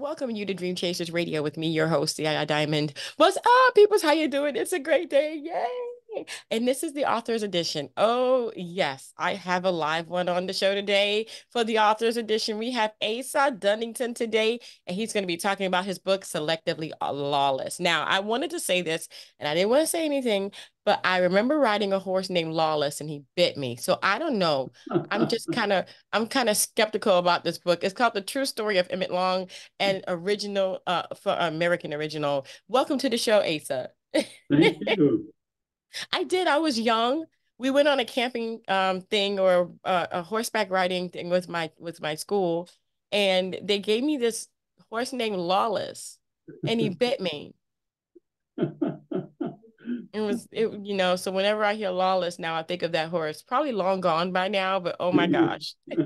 welcome you to Dream Chasers Radio with me, your host, Yaya Diamond. What's up, peoples? How you doing? It's a great day. Yay! And this is the author's edition. Oh, yes, I have a live one on the show today. For the author's edition, we have Asa Dunnington today, and he's going to be talking about his book, Selectively Lawless. Now, I wanted to say this, and I didn't want to say anything, but I remember riding a horse named Lawless, and he bit me. So I don't know. I'm kind of skeptical about this book. It's called The True Story of Emmett Long and original for American original. Welcome to the show, Asa. Thank you. I did. I was young. We went on a camping thing or a horseback riding thing with my school, and they gave me this horse named Lawless, and he bit me. So whenever I hear Lawless now, I think of that horse. Probably long gone by now, but oh my gosh. So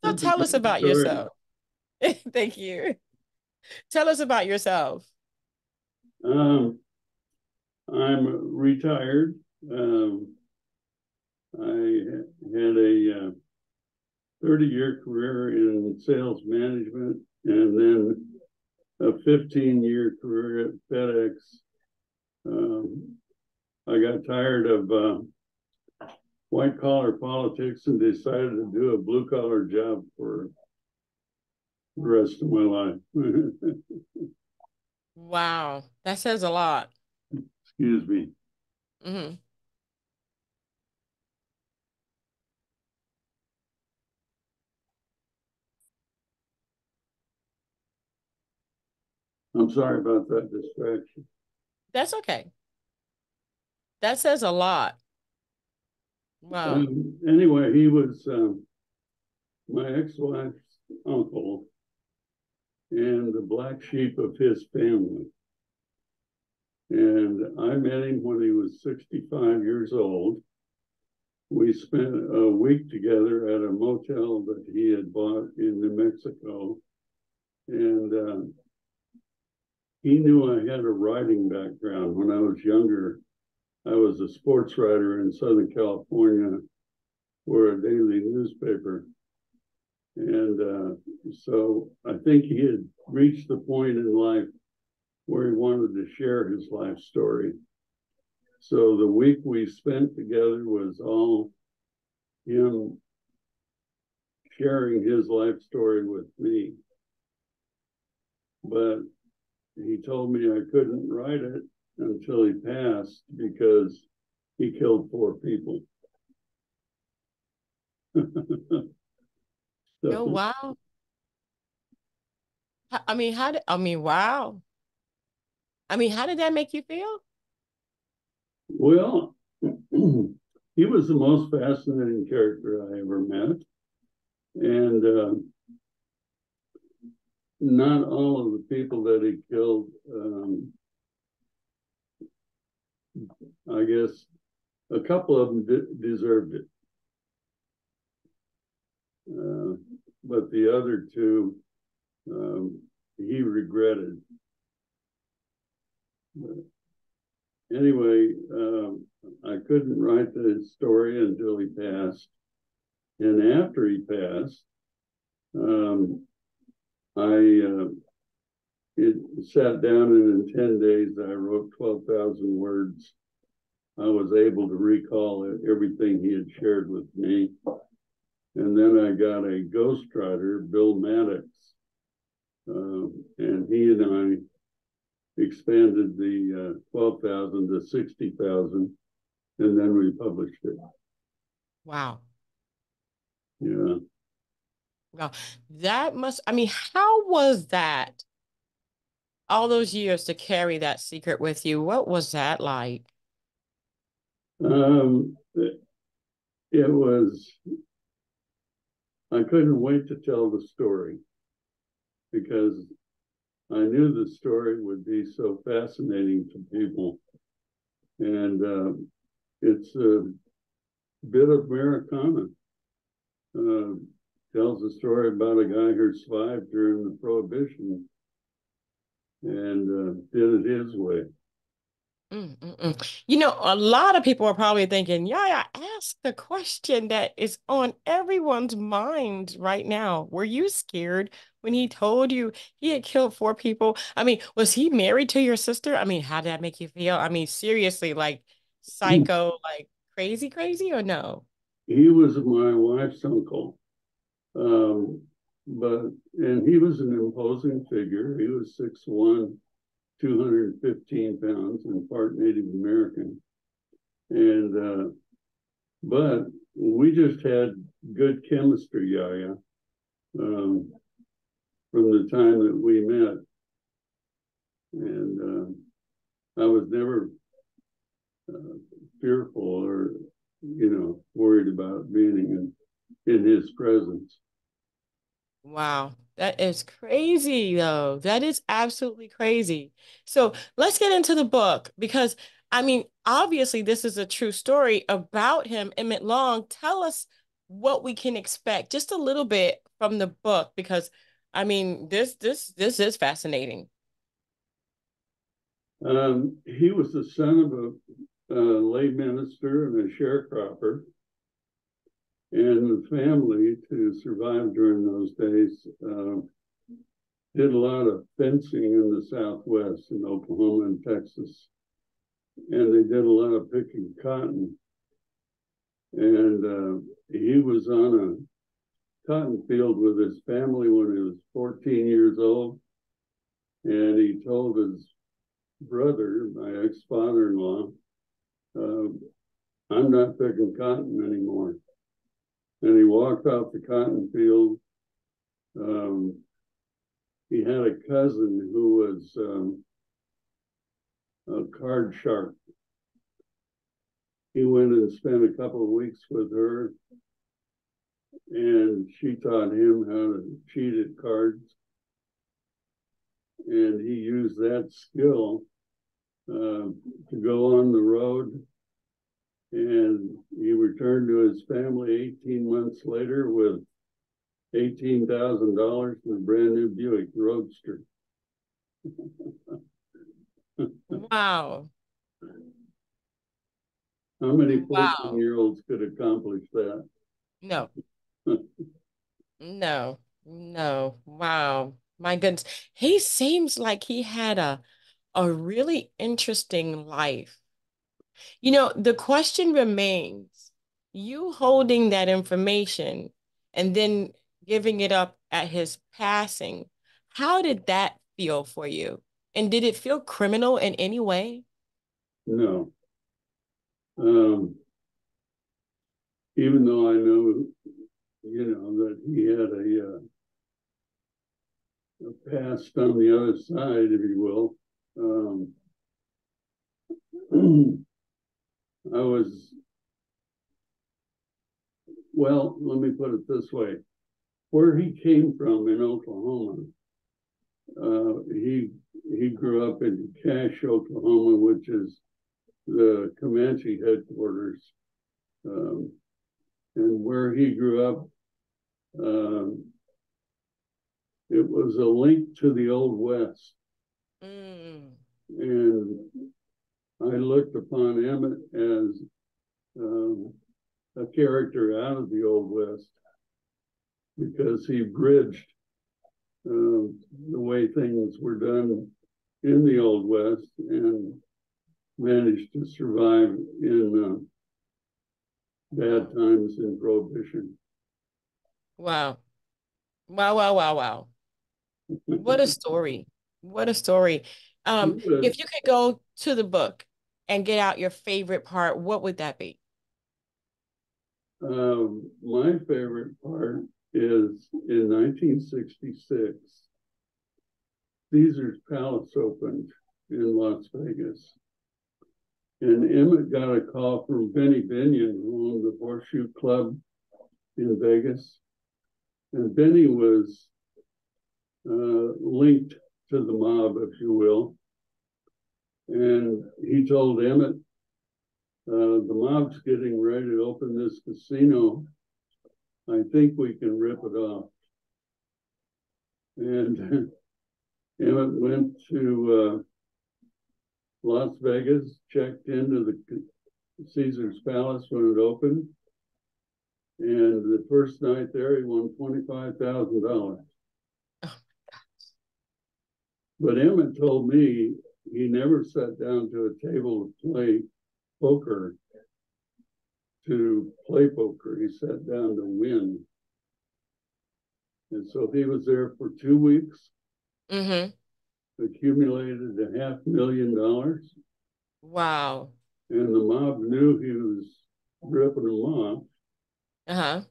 That's a tell us great about story. yourself. Thank you. Tell us about yourself. Um, I'm retired. I had a 30-year career in sales management and then a 15-year career at FedEx. Um, I got tired of white collar politics and decided to do a blue collar job for the rest of my life. Wow, that says a lot. Excuse me. Hmm. I'm sorry about that distraction. That's okay. That says a lot. Wow. Anyway, he was my ex-wife's uncle and the black sheep of his family. And I met him when he was 65 years old. We spent a week together at a motel that he had bought in New Mexico. And he knew I had a writing background. When I was younger, I was a sports writer in Southern California for a daily newspaper. And so I think he had reached the point in life where he wanted to share his life story. So the week we spent together was all him sharing his life story with me. But he told me I couldn't write it until he passed because he killed 4 people. Oh, So, wow. Wow. How did that make you feel? well, he was the most fascinating character I ever met. And not all of the people that he killed, I guess a couple of them deserved it. But the other two, he regretted. But anyway, I couldn't write the story until he passed. And after he passed, I it sat down and in 10 days I wrote 12,000 words. I was able to recall everything he had shared with me. And then I got a ghostwriter, Bill Maddox, and he and I expanded the 12,000 to 60,000, and then we published it. Wow. Yeah. Wow. How was that all those years to carry that secret with you? What was that like? It, it was, I couldn't wait to tell the story because I knew the story would be so fascinating to people. And it's a bit of Americana. Uh, Tells a story about a guy who survived during the Prohibition and did it his way. A lot of people are probably thinking, yeah, I asked the question that is on everyone's mind right now. Were you scared when he told you he had killed four people? I mean, was he married to your sister? I mean, how did that make you feel? I mean, seriously, like psycho, like crazy, crazy, or no? He was my wife's uncle. Um, and he was an imposing figure. He was 6'1", 215 pounds, and part Native American. And but we just had good chemistry, Yaya, um, from the time that we met. And I was never uh, fearful or, worried about being in his presence. Wow, that is crazy though. That is absolutely crazy. So let's get into the book because I mean, obviously this is a true story about him, Emmett Long. Tell us what we can expect just a little bit from the book because I mean, this is fascinating. He was the son of a lay minister and a sharecropper, and the family, to survive during those days, did a lot of fencing in the Southwest, in Oklahoma and Texas, and they did a lot of picking cotton. And he was on a cotton field with his family when he was 14 years old, and he told his brother, my ex-father-in-law, uh, I'm not picking cotton anymore. And he walked off the cotton field. Um, he had a cousin who was a card sharp. He went and spent a couple of weeks with her, and she taught him how to cheat at cards. And he used that skill to go on the road. And he returned to his family 18 months later with $18,000 and a brand new Buick Roadster. Wow. How many Wow. 14-year-olds could accomplish that? No, no, no. Wow. My goodness. He seems like he had a really interesting life. You know, the question remains, you holding that information and then giving it up at his passing, how did that feel for you? And did it feel criminal in any way? No. Um, Even though I know, that he had a past on the other side, if you will. I was, well, let me put it this way. Where he came from in Oklahoma, he grew up in Cache, Oklahoma, which is the Comanche headquarters. Um, and where he grew up, um, it was a link to the Old West. Mm. And I looked upon Emmett as a character out of the Old West because he bridged the way things were done in the Old West and managed to survive in bad times in Prohibition. Wow. Wow, wow, wow, wow. What a story. What a story. If you could go to the book and get out your favorite part, what would that be? My favorite part is in 1966, Caesar's Palace opened in Las Vegas. And Emmett got a call from Benny Binion, who owned the Horseshoe Club in Vegas. And Benny was linked to the mob, if you will. And he told Emmett, the mob's getting ready to open this casino. I think we can rip it off. And Emmett went to Las Vegas, checked into the Caesar's Palace when it opened. And the first night there, he won $25,000. But Emmett told me he never sat down to a table to play poker to play poker. He sat down to win. And so he was there for 2 weeks, Mm-hmm. accumulated $500,000. Wow. And the mob knew he was ripping them off. Uh-huh.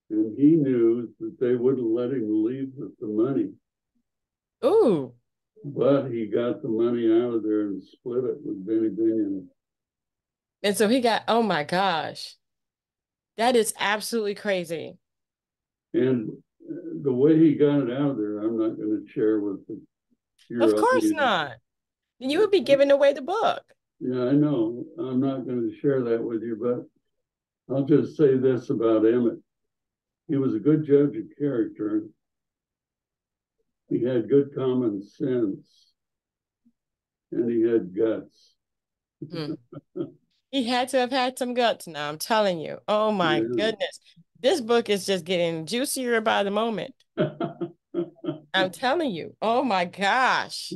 And he knew that they wouldn't let him leave with the money. Ooh. But he got the money out of there and split it with Benny Binion. And so he got, oh my gosh. That is absolutely crazy. And the way he got it out of there, I'm not going to share with Of your course audience. not. Then you would be giving away the book. Yeah, I know. I'm not going to share that with you, but I'll just say this about Emmett. He was a good judge of character. He had good common sense, and he had guts. Hmm. He had to have had some guts now, I'm telling you. Oh my Yeah. goodness. This book is just getting juicier by the moment. I'm telling you. Oh my gosh.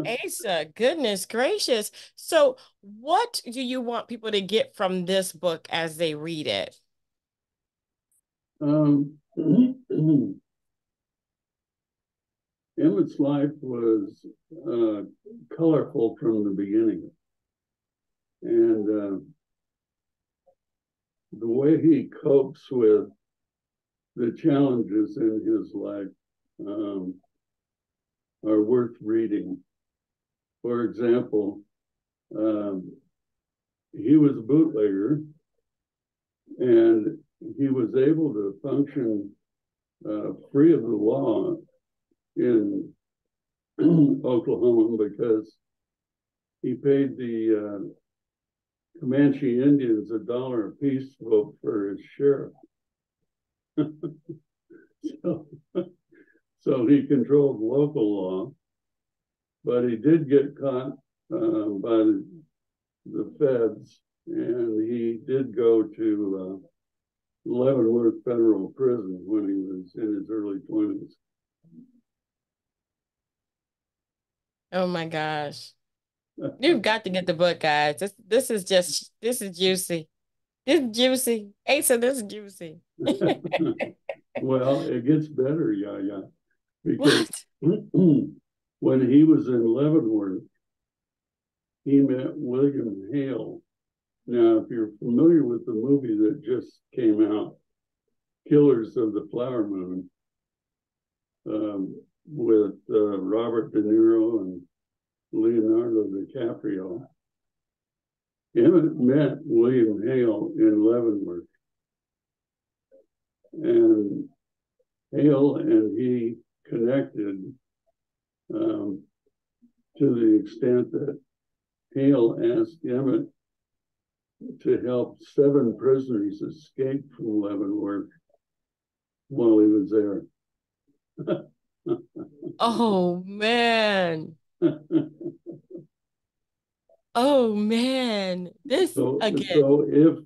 Asa, goodness gracious. So, what do you want people to get from this book as they read it? Emmett's life was uh, colorful from the beginning. And the way he copes with the challenges in his life um, are worth reading. For example, um, he was a bootlegger and he was able to function free of the law in Oklahoma because he paid the Comanche Indians $1 a piece to vote for his sheriff. so, so he controlled local law, but he did get caught by the feds, and he did go to Leavenworth Federal Prison when he was in his early 20s. Oh my gosh. You've got to get the book, guys. This is juicy. This is juicy. Asa, this is juicy. Well, it gets better, Yaya, because What? when he was in Leavenworth, he met William Hale. Now, if you're familiar with the movie that just came out, Killers of the Flower Moon, with Robert De Niro and Leonardo DiCaprio, Emmett met William Hale in Leavenworth. And Hale and he connected to the extent that Hale asked Emmett to help 7 prisoners escape from Leavenworth while he was there. Oh man. Oh man. This again. So if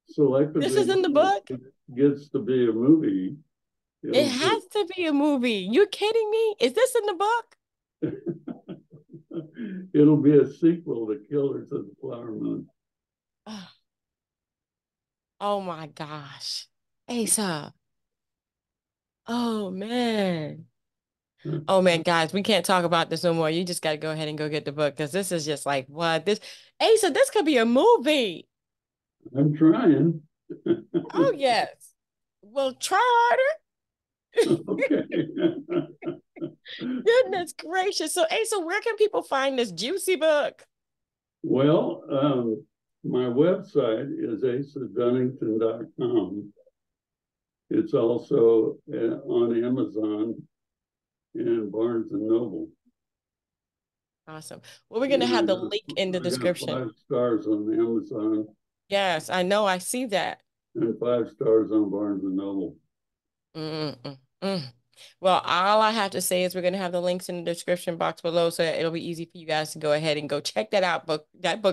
This Selectively is in the book. gets to be a movie, It it'll be has to be a movie. You kidding me? Is this in the book? it'll be a sequel to Killers of the Flower Moon. Oh my gosh. Asa. Oh man. Oh man, guys, we can't talk about this no more. You just got to go ahead and go get the book because this is just like what this. Asa, this could be a movie. I'm trying. Oh yes. Well, try harder. Okay. Goodness gracious. So, Asa, where can people find this juicy book? Well, my website is asadunnington.com. It's also on Amazon and Barnes and Noble. Awesome. Well, we're gonna have And the link in the I got description. 5 stars on Amazon Yes, I know. I see that. and 5 stars on Barnes and Noble. Mm-mm-mm. Well, all I have to say is we're gonna have the links in the description box below, so it'll be easy for you guys to go ahead and go check that book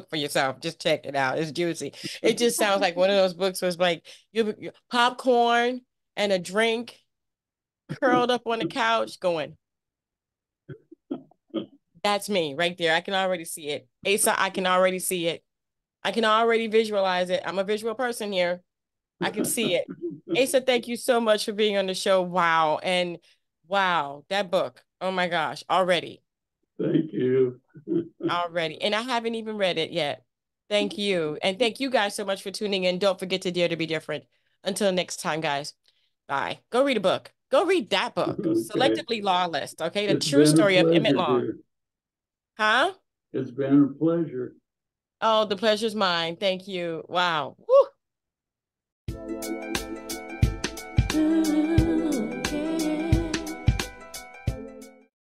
for yourself. Just check it out. It's juicy. It just sounds like one of those books was like you popcorn and a drink, curled up on the couch, going. That's me right there. I can already see it. Asa, I can already see it. I can already visualize it. I'm a visual person here. I can see it. Asa, thank you so much for being on the show. Wow. And wow, that book. Oh my gosh, already. Thank you. Already. And I haven't even read it yet. Thank you. And thank you guys so much for tuning in. Don't forget to dare to be different. Until next time, guys. Bye. Go read a book. Go read that book. Okay. Selectively Lawless. Okay. The It's true been a story of Emmett pleasure, Long. dear. Huh? It's been a pleasure. Oh, the pleasure's mine. Thank you. Wow. Woo.